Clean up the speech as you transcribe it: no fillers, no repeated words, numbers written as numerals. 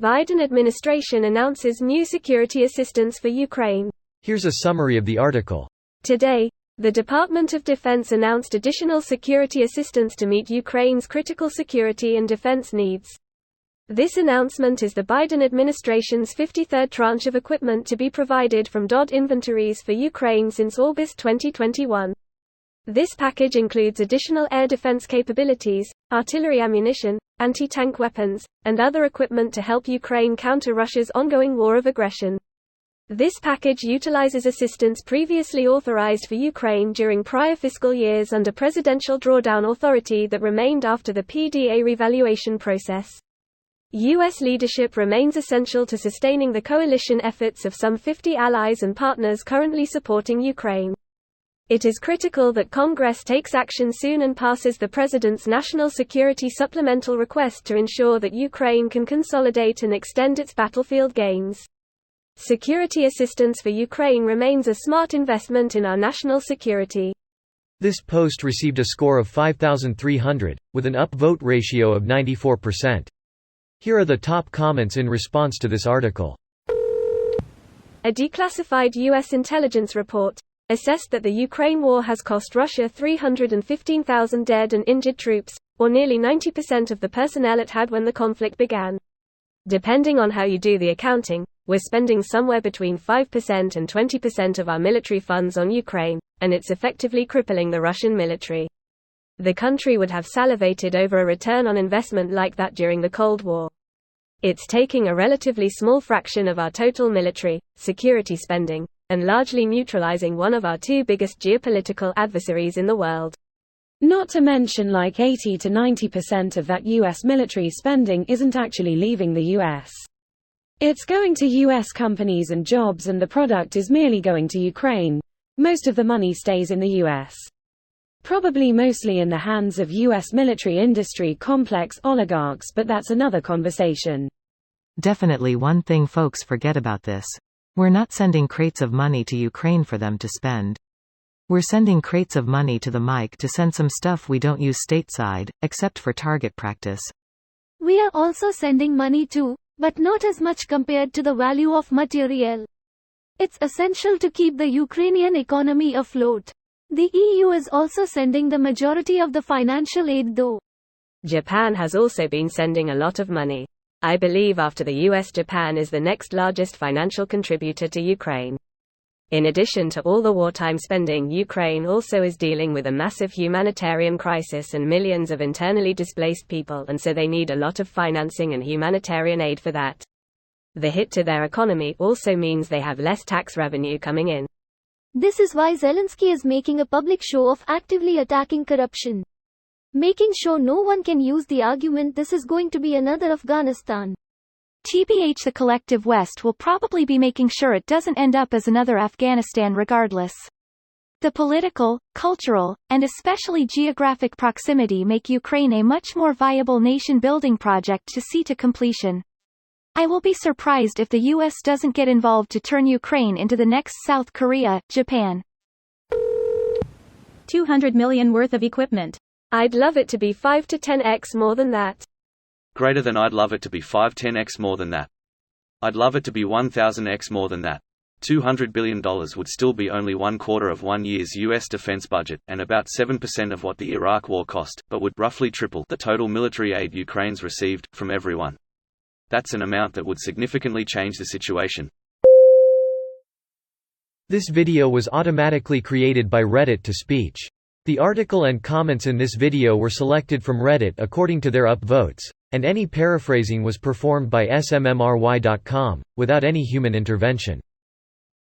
Biden administration announces new security assistance for Ukraine. Here's a summary of the article. Today, the Department of Defense announced additional security assistance to meet Ukraine's critical security and defense needs. This announcement is the Biden administration's 53rd tranche of equipment to be provided from DoD inventories for Ukraine since August 2021. This package includes additional air defense capabilities, artillery ammunition, anti-tank weapons, and other equipment to help Ukraine counter Russia's ongoing war of aggression. This package utilizes assistance previously authorized for Ukraine during prior fiscal years under presidential drawdown authority that remained after the PDA revaluation process. U.S. leadership remains essential to sustaining the coalition efforts of some 50 allies and partners currently supporting Ukraine. It is critical that Congress takes action soon and passes the President's National Security Supplemental Request to ensure that Ukraine can consolidate and extend its battlefield gains. Security assistance for Ukraine remains a smart investment in our national security. This post received a score of 5,300, with an upvote ratio of 94%. Here are the top comments in response to this article. A declassified U.S. intelligence report assessed that the Ukraine war has cost Russia 315,000 dead and injured troops, or nearly 90% of the personnel it had when the conflict began. Depending on how you do the accounting, we're spending somewhere between 5% and 20% of our military funds on Ukraine, and it's effectively crippling the Russian military. The country would have salivated over a return on investment like that during the Cold War. It's taking a relatively small fraction of our total military, security spending, and largely neutralizing one of our two biggest geopolitical adversaries in the world. Not to mention like 80 to 90% of that U.S. military spending isn't actually leaving the U.S. It's going to U.S. companies and jobs, and the product is merely going to Ukraine. Most of the money stays in the U.S. Probably mostly in the hands of U.S. military industry complex oligarchs, but that's another conversation. Definitely one thing folks forget about this. We're not sending crates of money to Ukraine for them to spend. We're sending crates of money to the mic to send some stuff we don't use stateside, except for target practice. We are also sending money too, but not as much compared to the value of material. It's essential to keep the Ukrainian economy afloat. The EU is also sending the majority of the financial aid though. Japan has also been sending a lot of money. I believe after the US, Japan is the next largest financial contributor to Ukraine. In addition to all the wartime spending, Ukraine also is dealing with a massive humanitarian crisis and millions of internally displaced people, and so they need a lot of financing and humanitarian aid for that. The hit to their economy also means they have less tax revenue coming in. This is why Zelensky is making a public show of actively attacking corruption. Making sure no one can use the argument this is going to be another Afghanistan. TBH, the collective West will probably be making sure it doesn't end up as another Afghanistan regardless. The political, cultural, and especially geographic proximity make Ukraine a much more viable nation-building project to see to completion. I will be surprised if the US doesn't get involved to turn Ukraine into the next South Korea, Japan. $200 million worth of equipment. I'd love it to be 5 to 10x more than that. Greater than. I'd love it to be 5-10x more than that. I'd love it to be 1000x more than that. $200 billion would still be only 1/4 of 1 year's U.S. defense budget, and about 7% of what the Iraq war cost, but would roughly triple the total military aid Ukraine's received, from everyone. That's an amount that would significantly change the situation. This video was automatically created by Reddit to speech. The article and comments in this video were selected from Reddit according to their upvotes, and any paraphrasing was performed by smmry.com, without any human intervention.